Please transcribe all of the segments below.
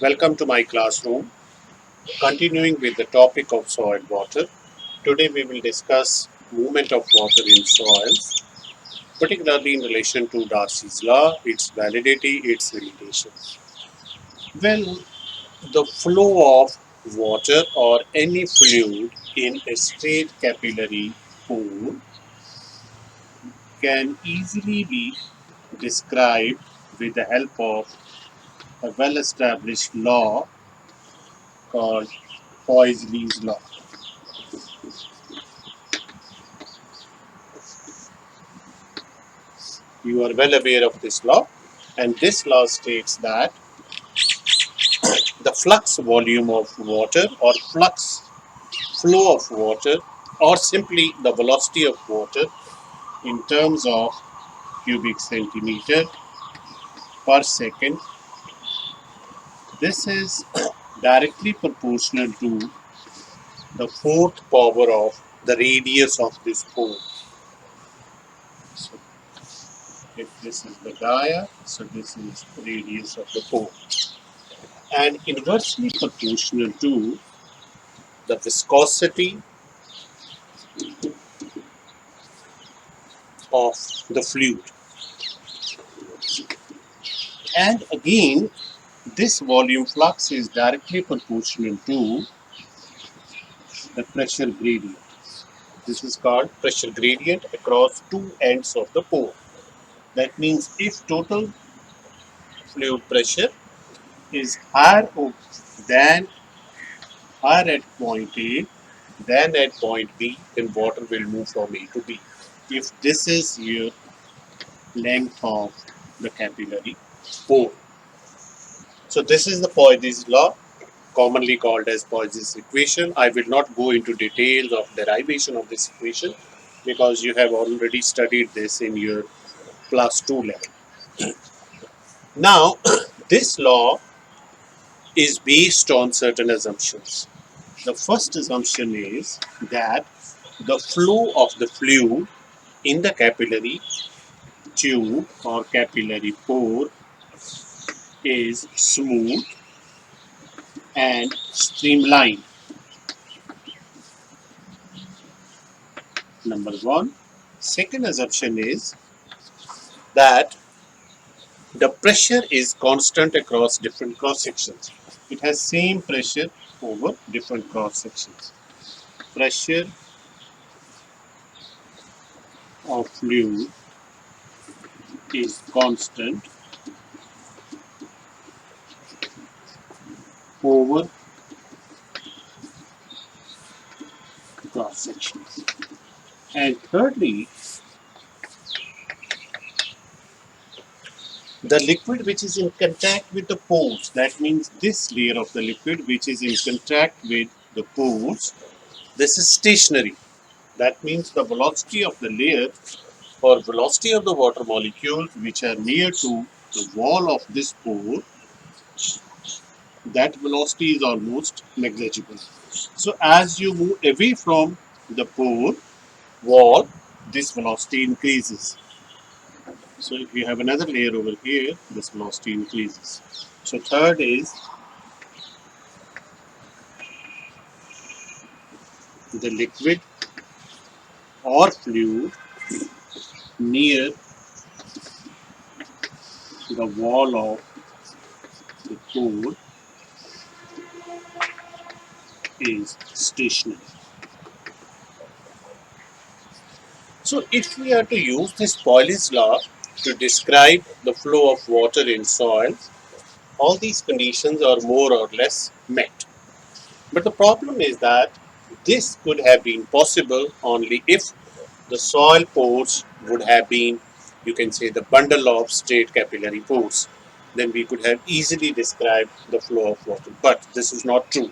Welcome to my classroom. Continuing with the topic of soil water, today we will discuss movement of water in soils, particularly in relation to Darcy's law, its validity, its limitations. Well, the flow of water or any fluid in a straight capillary pool can easily be described with the help of a well-established law called Poisson's law. You are well aware of this law, and this law states that the flux volume of water or flux flow of water or simply the velocity of water in terms of cubic centimeter per second, this is directly proportional to the fourth power of the radius of this pole. So if this is the dia, so this is the radius of the pole, and inversely proportional to the viscosity of the fluid. And again, this volume flux is directly proportional to the pressure gradient. This is called pressure gradient across two ends of the pore. That means if total fluid pressure is higher at point A than at point B, then water will move from A to B. If this is your length of the capillary pore. So this is the Poisson's law, commonly called as Poisson's equation. I will not go into details of derivation of this equation because you have already studied this in your class 2 level. Now, this law is based on certain assumptions. The first assumption is that the flow of the fluid in the capillary tube or capillary pore is smooth and streamlined. Number one. Second assumption is that the pressure is constant across different cross sections. It has same pressure over different cross sections. Pressure of fluid is constant over cross sections. And thirdly, the liquid which is in contact with the pores, that means this layer of the liquid which is in contact with the pores, this is stationary. That means the velocity of the layer or velocity of the water molecules which are near to the wall of this pore, that velocity is almost negligible. So as you move away from the pore wall, this velocity increases. So if you have another layer over here, this velocity increases. So third is the liquid or fluid near the wall of the pore is stationary. So if we are to use this Poisson's law to describe the flow of water in soil, all these conditions are more or less met. But the problem is that this could have been possible only if the soil pores would have been, you can say, the bundle of straight capillary pores. Then we could have easily described the flow of water. But this is not true.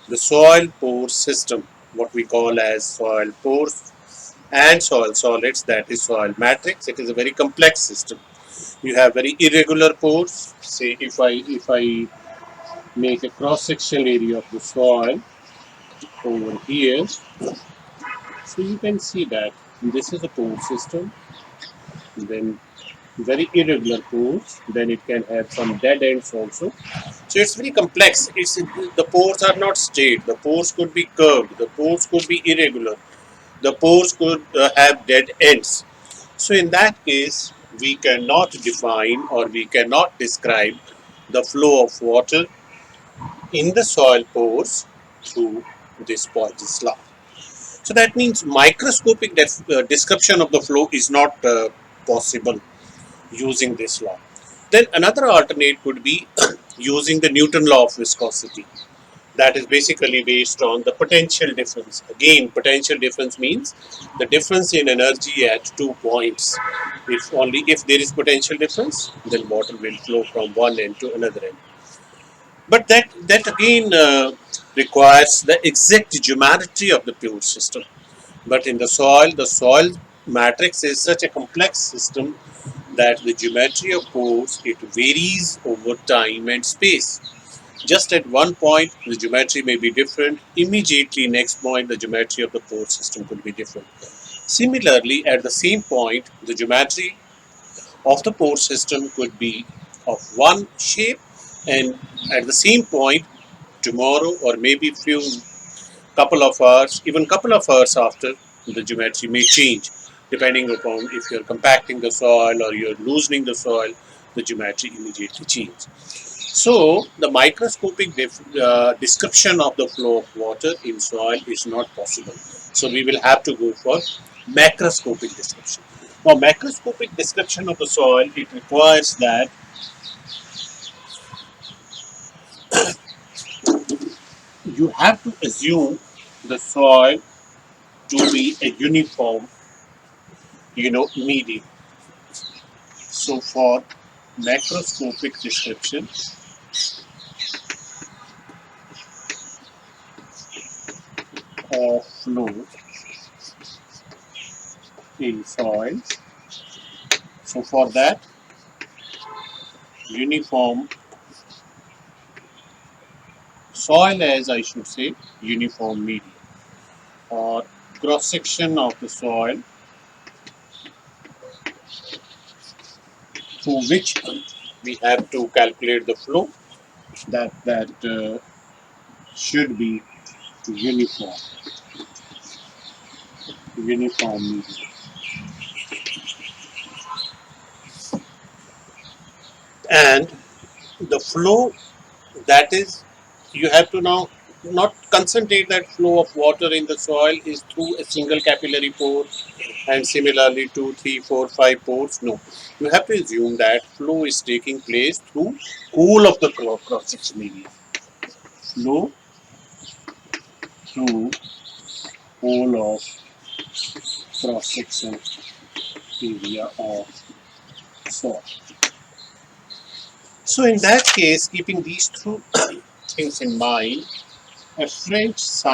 The soil pore system, what we call as soil pores and soil solids, that is soil matrix, it is a very complex system. You have very irregular pores. Say if I make a cross section area of the soil over here, so you can see that this is a pore system, then very irregular pores, then it can have some dead ends also, So it's very complex. The pores are not straight. The pores could be curved. The pores could be irregular. The pores could have dead ends. So in that case, we cannot define or we cannot describe the flow of water in the soil pores through this Poisson's law. So that means microscopic description of the flow is not possible using this law. Then another alternate could be using the Newton Law of Viscosity. That is basically based on the potential difference. Again, potential difference means the difference in energy at 2 points. If there is potential difference, then water will flow from one end to another end. But that again requires the exact geometry of the pure system. But in the soil matrix is such a complex system that the geometry of pores it varies over time and space. Just at one point, the geometry may be different. Immediately next point, the geometry of the pore system could be different. Similarly, at the same point, the geometry of the pore system could be of one shape, and at the same point, tomorrow or maybe few couple of hours, even couple of hours after, the geometry may change depending upon if you're compacting the soil or you're loosening the soil, the geometry immediately changes. So, the microscopic description of the flow of water in soil is not possible. So, we will have to go for macroscopic description. Now, macroscopic description of the soil, it requires that you have to assume the soil to be a uniform, medium. So, for macroscopic description of flow in soil, so for that uniform soil as I should say uniform medium or cross section of the soil through which we have to calculate the flow that should be uniform medium. And the flow that is you have to now not concentrate that flow of water in the soil is through a single capillary pore and similarly 2, 3, 4, 5 pores. No, you have to assume that flow is taking place through whole of the cross section area. Flow through whole of cross section area of soil. So in that case, keeping these two things in mind, a French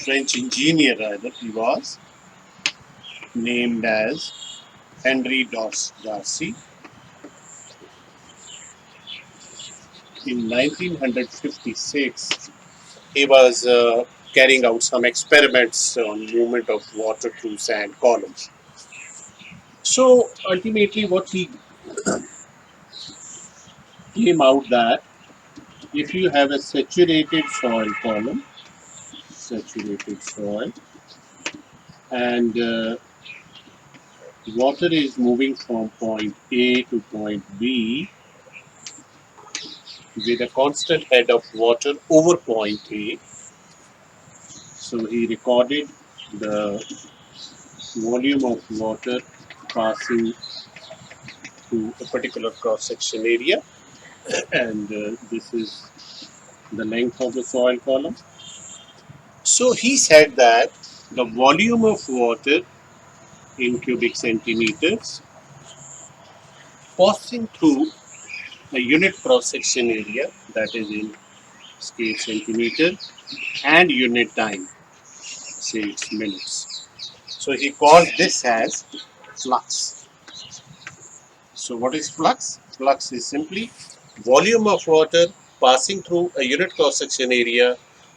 engineer rather, he was named as Henry Darcy in 1956. He was carrying out some experiments on movement of water through sand columns. So ultimately, what he came out that if you have a saturated soil column, saturated soil, and water is moving from point A to point B with a constant head of water over point A. So he recorded the volume of water passing through a particular cross section area, and this is the length of the soil column. So he said that the volume of water in cubic centimeters passing through a unit cross section area, that is in scale centimeter, and unit time, say it's minutes. So he called this as flux. So what is flux? Flux is simply volume of water passing through a unit cross section area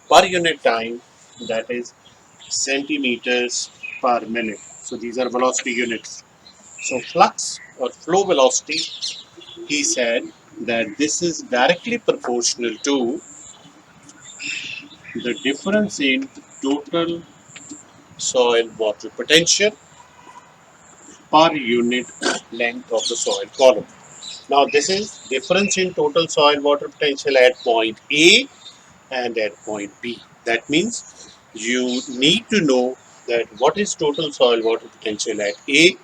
per unit time, that is centimeters per minute. So these are velocity units. So flux or flow velocity, he said, that this is directly proportional to the difference in total soil water potential per unit length of the soil column. Now this is difference in total soil water potential at point A and at point B. That means you need to know that what is total soil water potential at A,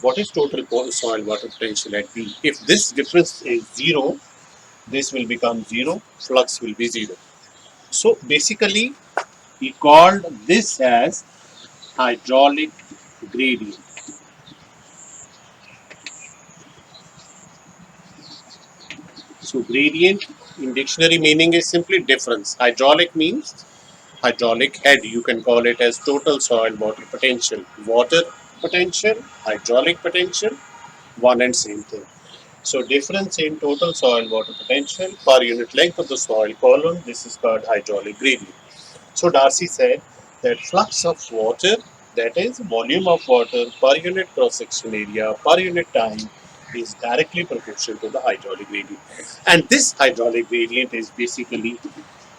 what is total soil water potential at B. If this difference is zero, this will become zero, flux will be zero. So basically, he called this as hydraulic gradient. So gradient in dictionary meaning is simply difference. Hydraulic means hydraulic head. You can call it as total soil water potential. Water potential, hydraulic potential, one and same thing. So difference in total soil water potential per unit length of the soil column, this is called hydraulic gradient. So Darcy said that flux of water, that is volume of water per unit cross-section area per unit time, is directly proportional to the hydraulic gradient. And this hydraulic gradient is basically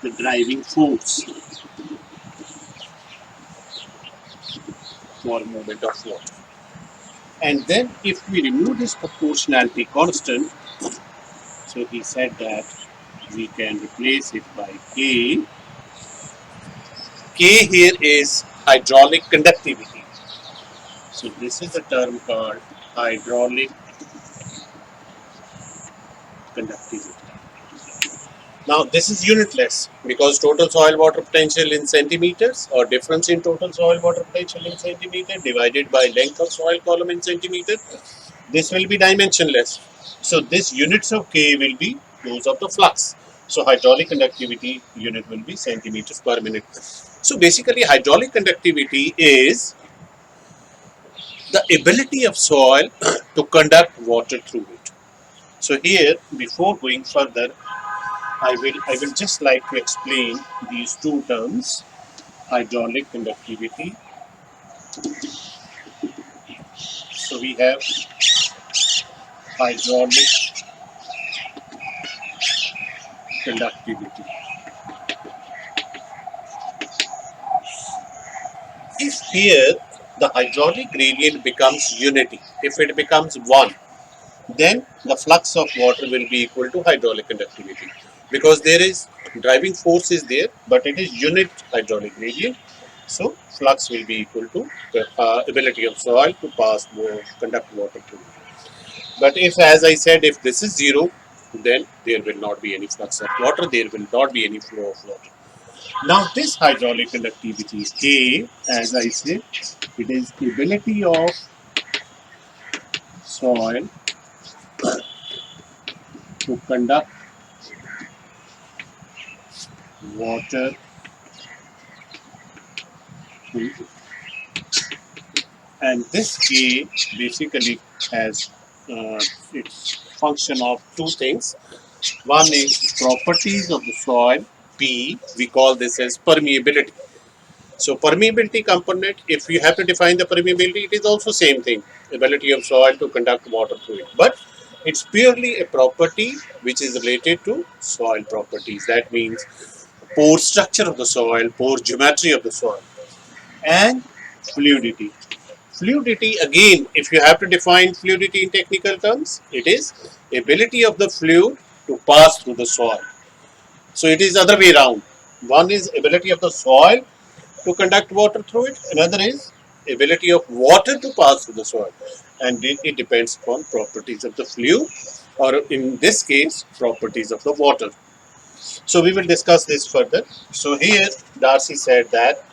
the driving force for movement of water. And then if we remove this proportionality constant, so he said that we can replace it by K. K here is hydraulic conductivity. So this is a term called hydraulic conductivity. Now this is unitless because total soil water potential in centimeters or difference in total soil water potential in centimeter divided by length of soil column in centimeter. This will be dimensionless. So this units of K will be those of the flux. So hydraulic conductivity unit will be centimeters per minute. So basically hydraulic conductivity is the ability of soil to conduct water through it. So here, before going further, I will just like to explain these two terms, hydraulic conductivity. So we have hydraulic conductivity. If here the hydraulic gradient becomes unity, if it becomes 1, then the flux of water will be equal to hydraulic conductivity because there is driving force is there, but it is unit hydraulic gradient. So flux will be equal to the ability of soil to pass conduct water through. But if, as I said, if this is 0, then there will not be any flux of water, there will not be any flow of water. Now this hydraulic conductivity K, as I said, it is the ability of soil to conduct water through it. And this K basically has its function of two things. One is properties of the soil, P, we call this as permeability. So permeability component, if you have to define the permeability, it is also same thing, ability of soil to conduct water through it. But it's purely a property which is related to soil properties. That means pore structure of the soil, pore geometry of the soil, and fluidity. Fluidity, again, if you have to define fluidity in technical terms, it is ability of the fluid to pass through the soil. So it is other way around. One is ability of the soil to conduct water through it. Another is ability of water to pass through the soil. And it depends upon properties of the fluid, or in this case, properties of the water. So we will discuss this further. So here, Darcy said that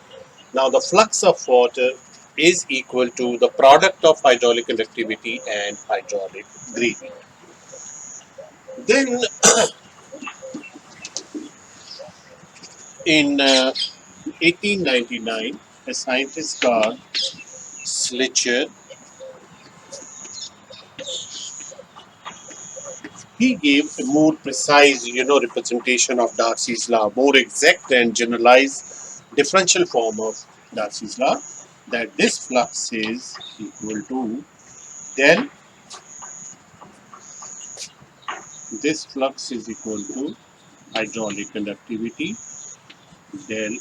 now the flux of water is equal to the product of hydraulic conductivity and hydraulic gradient. Then in 1899, a scientist called Schleicher, he gave a more precise, representation of Darcy's law, more exact and generalized differential form of Darcy's law, that this flux is equal to del this flux is equal to hydraulic conductivity del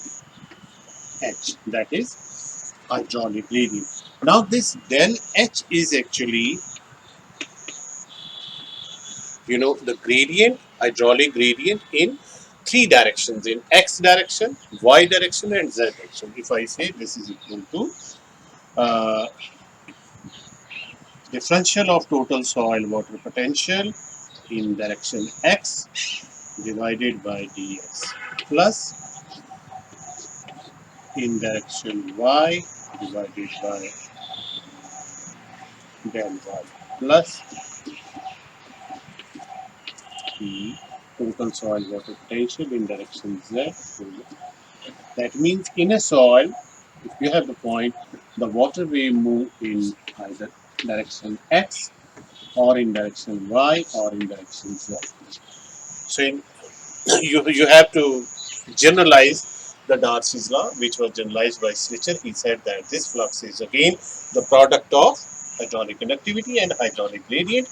H, that is hydraulic gradient. Now this del H is actually, the gradient, hydraulic gradient in three directions, in X direction, Y direction and Z direction. If I say this is equal to uh, differential of total soil water potential in direction X divided by dx plus in direction Y divided by del Y plus the total soil water potential in direction Z. That means in a soil, if you have the point, the water will move in either direction X or in direction Y or in direction Z. So you have to generalize the Darcy's law, which was generalized by Schlichter. He said that this flux is again the product of hydraulic conductivity and hydraulic gradient.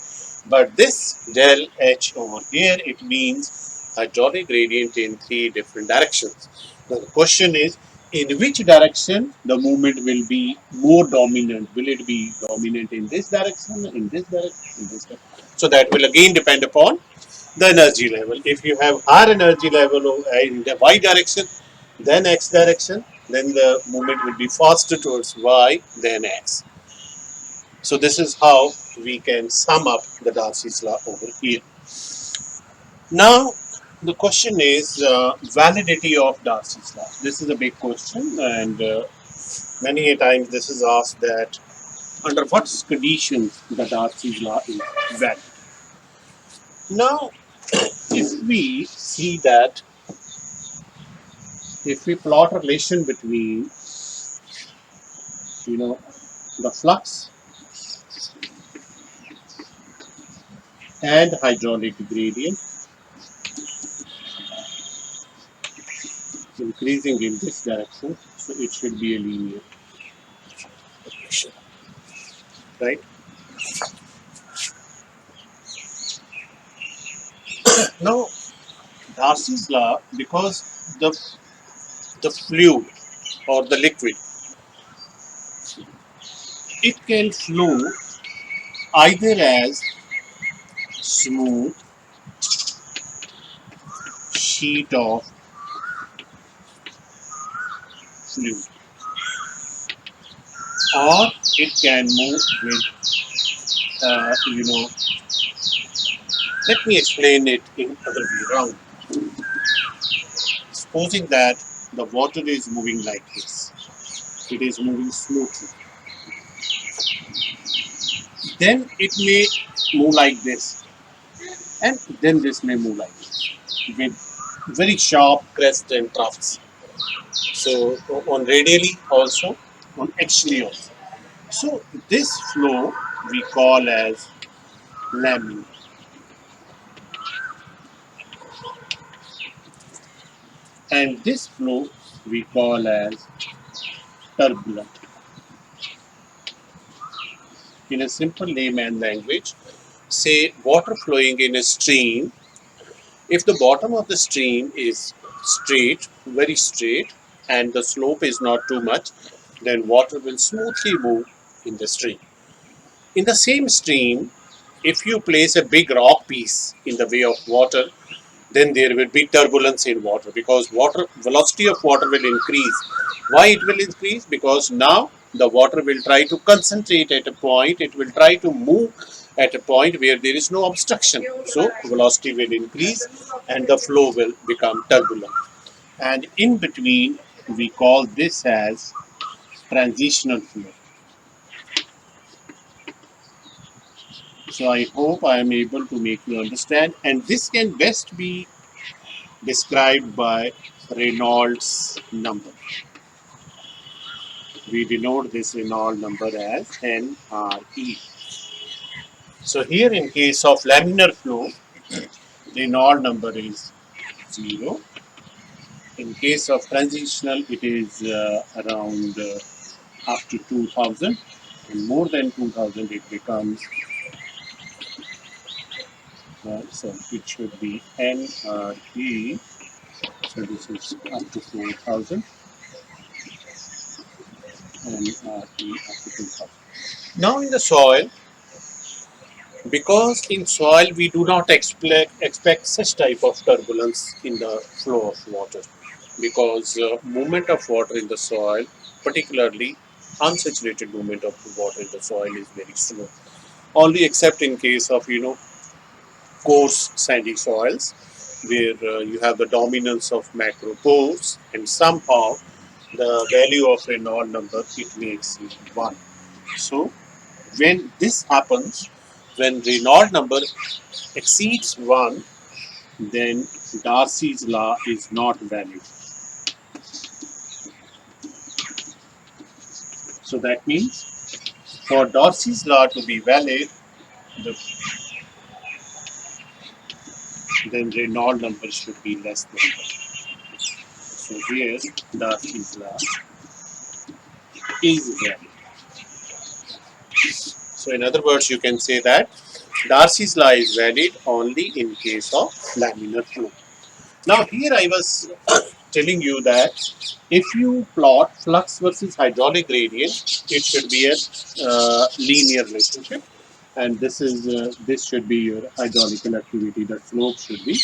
But this del H over here, it means hydraulic gradient in three different directions. Now the question is, in which direction the movement will be more dominant? Will it be dominant in this direction, in this direction, in this direction? So that will again depend upon the energy level. If you have higher energy level in the y direction than x direction, then the movement will be faster towards y than x. So this is how we can sum up the Darcy's law over here. Now the question is validity of Darcy's law. This is a big question, and many a times this is asked that under what conditions the Darcy's law is valid. Now, if we see that, if we plot a relation between, you know, the flux and hydraulic gradient increasing in this direction, so it should be a linear relation, right? Now, Darcy's law, because the fluid or the liquid, it can flow either as smooth sheet of fluid, or it can move with, uh, you know, let me explain it in other way around. Supposing that the water is moving like this, it is moving smoothly. Then it may move like this, and then this may move like this with very sharp crest and troughs. So on radially also, on axially also. So this flow we call as laminar, and this flow we call as turbulent. In a simple layman language, say water flowing in a stream. If the bottom of the stream is straight, very straight, and the slope is not too much, then water will smoothly move in the stream. In the same stream, if you place a big rock piece in the way of water, then there will be turbulence in water, because water velocity of water will increase. Why it will increase? Because now the water will try to concentrate at a point, it will try to move at a point where there is no obstruction. So velocity will increase and the flow will become turbulent. And in between, we call this as transitional flow. So I hope I am able to make you understand, and this can best be described by Reynolds number. We denote this Reynolds number as NRE. So here in case of laminar flow, Reynolds number is 0. In case of transitional, it is around up to 2000, and more than 2000 it becomes So it should be NRE. So this is up to 4,000 and RE up to 2,000. Now in the soil, because in soil we do not expect such type of turbulence in the flow of water, because movement of water in the soil, particularly unsaturated movement of water in the soil, is very slow. Only except in case of coarse sandy soils, where you have the dominance of macropores, and somehow the value of Reynolds number it may exceed 1. So when this happens, when Reynolds number exceeds 1, then Darcy's law is not valid. So that means for Darcy's law to be valid, the, then Reynolds number should be less than 1. So here Darcy's law is valid. So in other words, you can say that Darcy's law is valid only in case of laminar flow. Now here I was telling you that if you plot flux versus hydraulic gradient, it should be a linear relationship, and this should be your hydraulical activity. The slope should be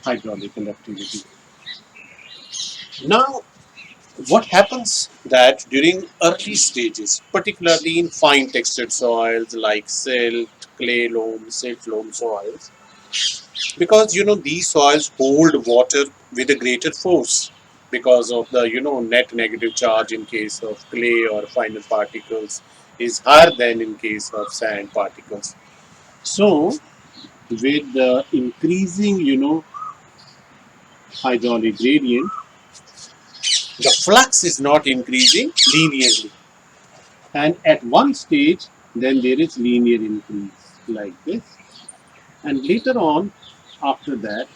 hydraulical activity. Now, what happens that during early stages, particularly in fine textured soils like silt, clay loam, silt loam soils, because these soils hold water with a greater force because of the net negative charge in case of clay or finer particles is higher than in case of sand particles. So with the increasing hydraulic gradient, the flux is not increasing linearly, and at one stage then there is linear increase like this, and later on after that,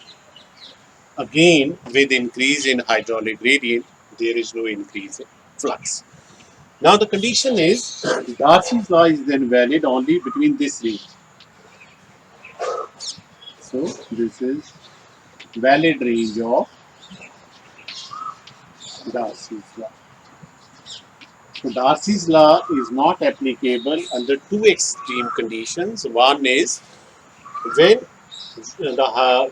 again, with increase in hydraulic gradient, there is no increase in flux. Now the condition is Darcy's law is then valid only between this range. So this is valid range of Darcy's law. So Darcy's law is not applicable under two extreme conditions. One is when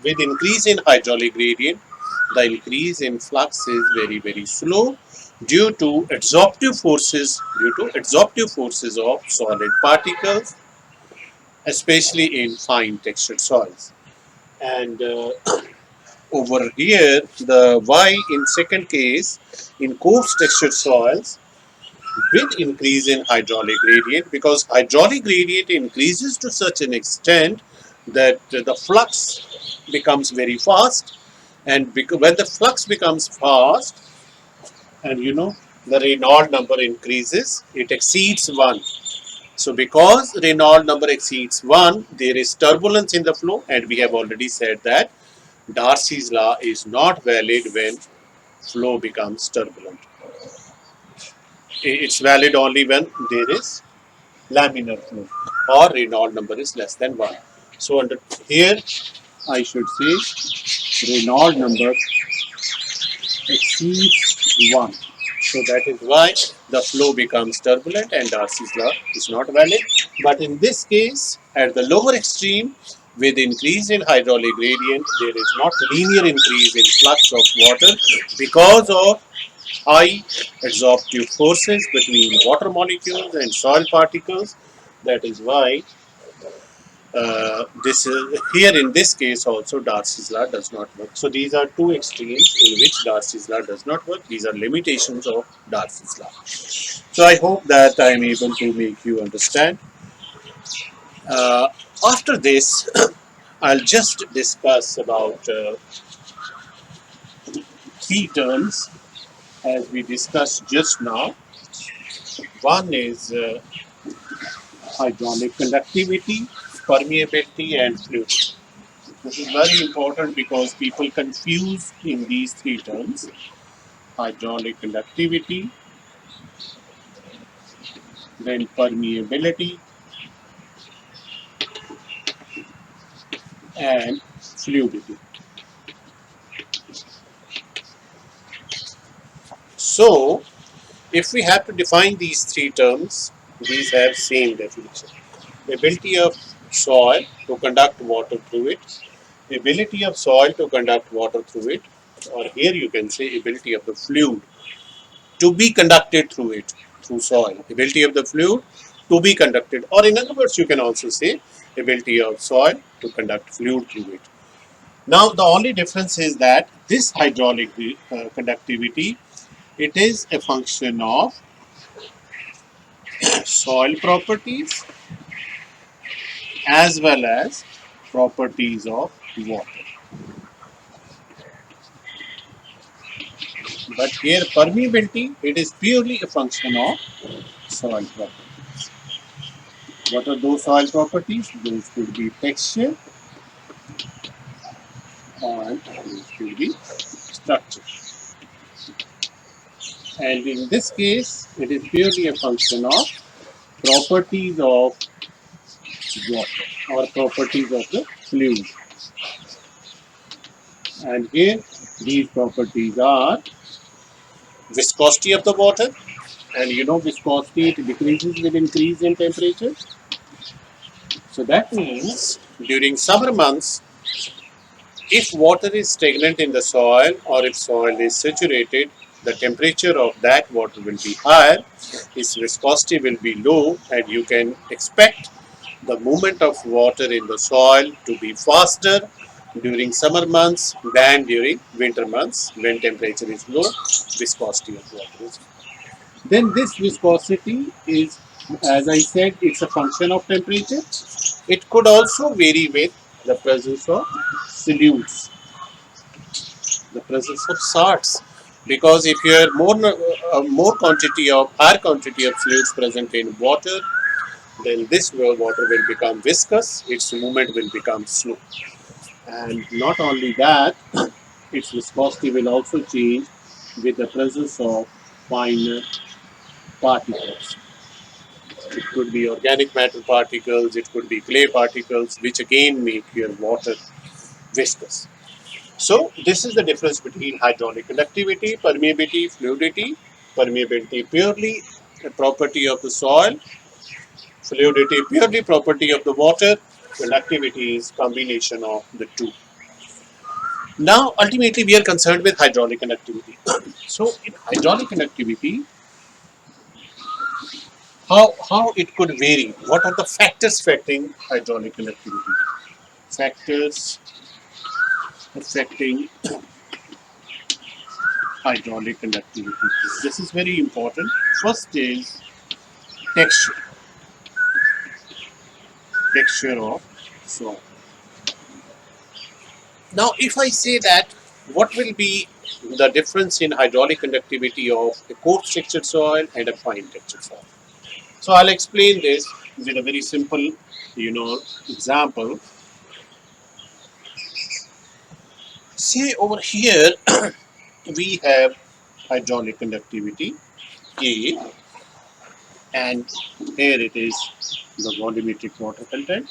with increase in hydraulic gradient, the increase in flux is very, very slow due to adsorptive forces of solid particles, especially in fine textured soils. And over here, the Y in second case, in coarse textured soils, with increase in hydraulic gradient, because hydraulic gradient increases to such an extent that the flux becomes very fast, and when the flux becomes fast, and the Reynolds number increases, it exceeds 1. So because Reynolds number exceeds 1, there is turbulence in the flow, and we have already said that Darcy's law is not valid when flow becomes turbulent. It's valid only when there is laminar flow or Reynolds number is less than 1. So under here I should say Reynolds number exceeds 1. So that is why the flow becomes turbulent and Darcy's law is not valid. But in this case, at the lower extreme, with increase in hydraulic gradient, there is not linear increase in flux of water because of high adsorptive forces between water molecules and soil particles. That is why this is here in this case also Darcy's law does not work. So these are two extremes in which Darcy's law does not work. These are limitations of Darcy's law. So I hope that I am able to make you understand. Uh, After this, I'll just discuss about three terms as we discussed just now. One is hydraulic conductivity, permeability, and fluidity. This is very important because people confuse in these three terms: hydraulic conductivity, then permeability, and fluidity. So, if we have to define these three terms, these have same definition. Ability of soil to conduct water through it, ability of soil to conduct water through it, or here you can say ability of the fluid to be conducted through it, through soil. Ability of the fluid to be conducted, or in other words, you can also say ability of soil to conduct fluid through it. Now, the only difference is that this hydraulic conductivity, it is a function of soil properties as well as properties of water. But here permeability, it is purely a function of soil properties. What are those soil properties? Those could be texture and those could be structure. And in this case, it is purely a function of properties of water or properties of the fluid. And here, these properties are viscosity of the water, and you know viscosity, it decreases with increase in temperature. So that means during summer months, if water is stagnant in the soil or if soil is saturated, the temperature of that water will be higher, its viscosity will be low, and you can expect the movement of water in the soil to be faster during summer months than during winter months when temperature is low, viscosity of water is high. Then this viscosity is, as I said, it's a function of temperature. It could also vary with the presence of solutes, the presence of salts. Because if you have more quantity of higher quantity of fluids present in water, then this water will become viscous. Its movement will become slow, and not only that, its viscosity will also change with the presence of finer particles. It could be organic matter particles, it could be clay particles, which again make your water viscous. So, this is the difference between hydraulic conductivity, permeability, fluidity. Permeability purely a property of the soil, fluidity purely property of the water, conductivity is combination of the two. Now, ultimately, we are concerned with hydraulic conductivity. So, in hydraulic conductivity, how it could vary? What are the factors affecting hydraulic conductivity? Factors affecting hydraulic conductivity. This is very important. First is texture, texture of soil. Now, if I say that, what will be the difference in hydraulic conductivity of a coarse textured soil and a fine textured soil? So, I'll explain this with a very simple, example. Say over here, we have hydraulic conductivity A, and here it is the volumetric water content.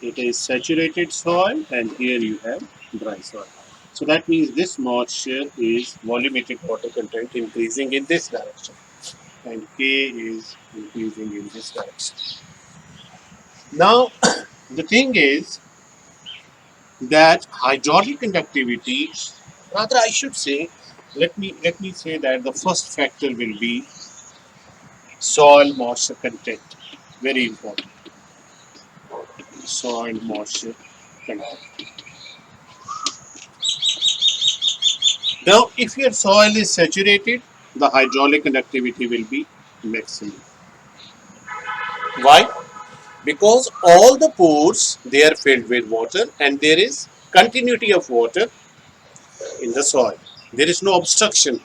It is saturated soil, and here you have dry soil. So that means this moisture is volumetric water content increasing in this direction, and K is increasing in this direction. Now, the thing is that hydraulic conductivity, rather I should say, let me say that the first factor will be soil moisture content. Very important. Soil moisture content. Now, if your soil is saturated, the hydraulic conductivity will be maximum. Why? Because all the pores they are filled with water and there is continuity of water in the soil. There is no obstruction.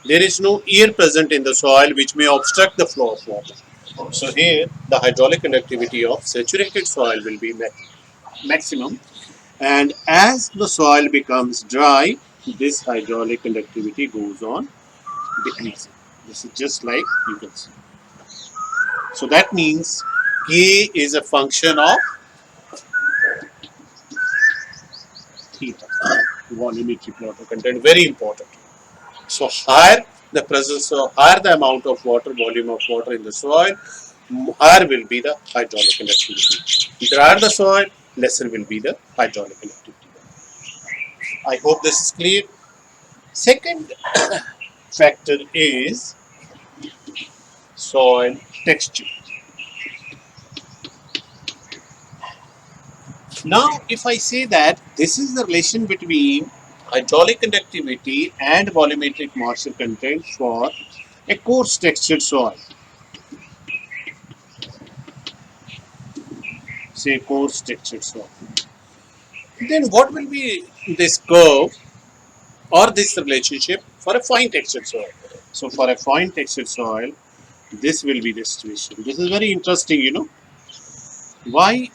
There is no air present in the soil which may obstruct the flow of water. So here the hydraulic conductivity of saturated soil will be maximum, and as the soil becomes dry, this hydraulic conductivity goes on decreasing. This is just like you can see. So that means K is a function of volumetric water content, very important. So higher the presence of, higher the amount of water, volume of water in the soil, higher will be the hydraulic conductivity. Drier the soil, lesser will be the hydraulic conductivity. I hope this is clear. Second factor is soil texture. Now, if I say that this is the relation between hydraulic conductivity and volumetric moisture content for a coarse textured soil, say coarse textured soil, then what will be this curve or this relationship for a fine textured soil? So, for a fine textured soil, this will be the situation. This is very interesting, you know. Why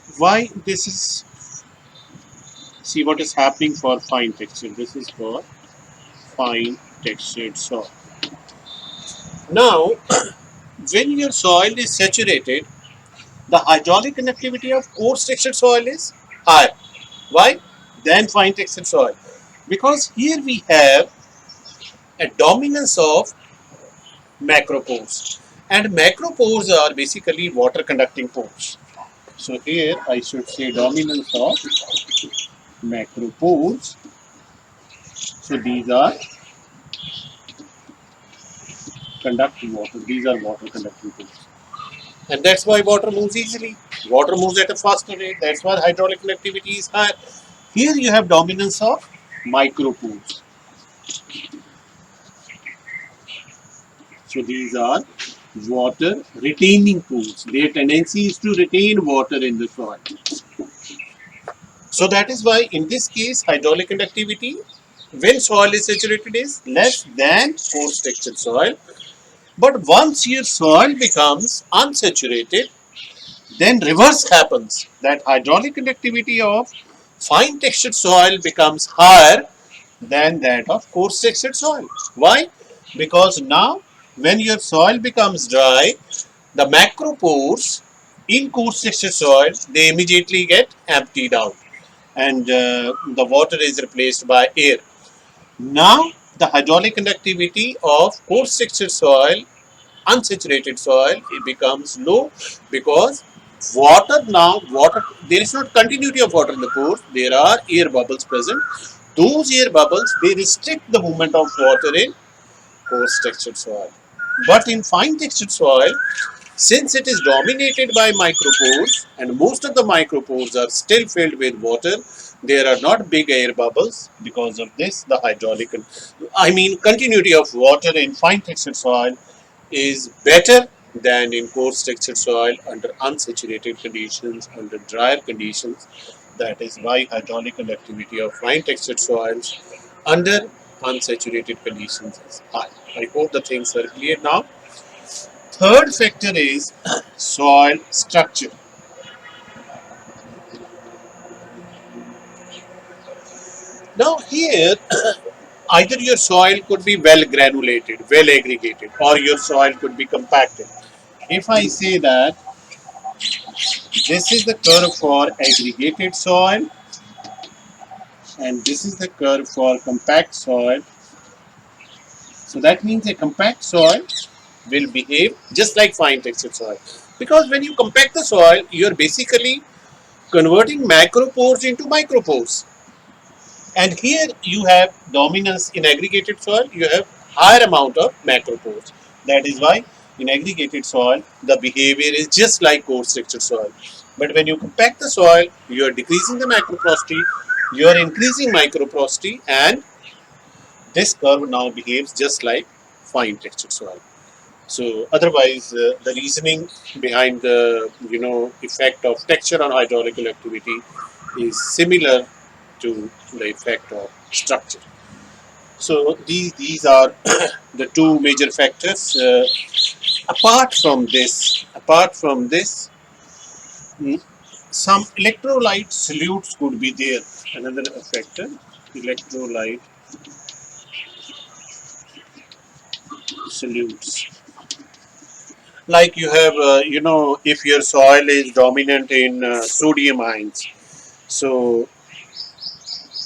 this is, see what is happening for fine texture. This is for fine textured soil. Now, when your soil is saturated, the hydraulic conductivity of coarse textured soil is higher. Why? Than fine textured soil. Because here we have a dominance of macropores. And macropores are basically water conducting pores. So here I should say dominance of macropores. So these are conducting water. These are water conducting pores. And that's why water moves easily. Water moves at a faster rate. That's why hydraulic conductivity is higher. Here you have dominance of micropores. So these are water retaining pores. Their tendency is to retain water in the soil. So that is why in this case hydraulic conductivity when soil is saturated is less than coarse textured soil. But once your soil becomes unsaturated, then reverse happens, that hydraulic conductivity of fine textured soil becomes higher than that of coarse textured soil. Why? Because now when your soil becomes dry, the macropores in coarse textured soil, they immediately get emptied out and the water is replaced by air. Now the hydraulic conductivity of coarse textured soil, unsaturated soil, it becomes low because water, there is not continuity of water in the pores, there are air bubbles present. Those air bubbles, they restrict the movement of water in coarse textured soil. But in fine textured soil, since it is dominated by micropores and most of the micropores are still filled with water, there are not big air bubbles. Because of this, the continuity of water in fine textured soil is better than in coarse textured soil under unsaturated conditions, under drier conditions. That is why hydraulic conductivity of fine textured soils under unsaturated conditions is high. I hope the things are clear now. Third factor is soil structure. Now here, either your soil could be well granulated, well aggregated, or your soil could be compacted. If I say that this is the curve for aggregated soil and this is the curve for compact soil, so that means a compact soil will behave just like fine textured soil. Because when you compact the soil, you are basically converting macropores into micropores. And here you have dominance in aggregated soil, you have higher amount of macropores. That is why in aggregated soil, the behavior is just like coarse textured soil. But when you compact the soil, you are decreasing the macroporosity, you are increasing microporosity, and this curve now behaves just like fine textured soil. So otherwise, the reasoning behind the effect of texture on hydraulic activity is similar to the effect of structure. So these are the two major factors. Apart from this, some electrolyte solutes could be there. Another factor, electrolyte solutes. Like you have, if your soil is dominant in sodium ions, so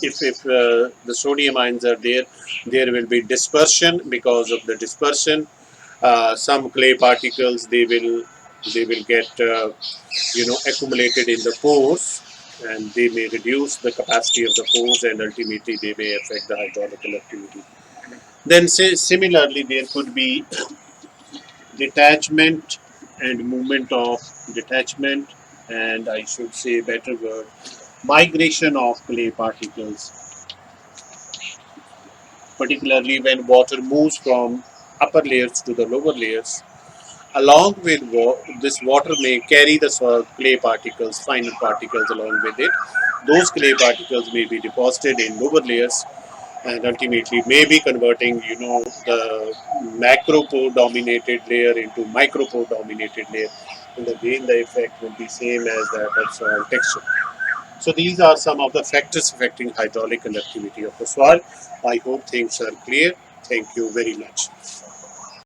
if the sodium ions are there, there will be dispersion. Because of the dispersion, some clay particles they will get accumulated in the pores, and they may reduce the capacity of the pores, and ultimately they may affect the hydraulical activity. Then similarly, there could be detachment and movement of detachment, and I should say better word, migration of clay particles, particularly when water moves from upper layers to the lower layers. Along with this water may carry the clay particles, finer particles along with it. Those clay particles may be deposited in lower layers, and ultimately may be converting, the macropore dominated layer into micropore dominated layer. And again, the effect will be same as that of soil texture. So these are some of the factors affecting hydraulic conductivity of the soil. I hope things are clear. Thank you very much.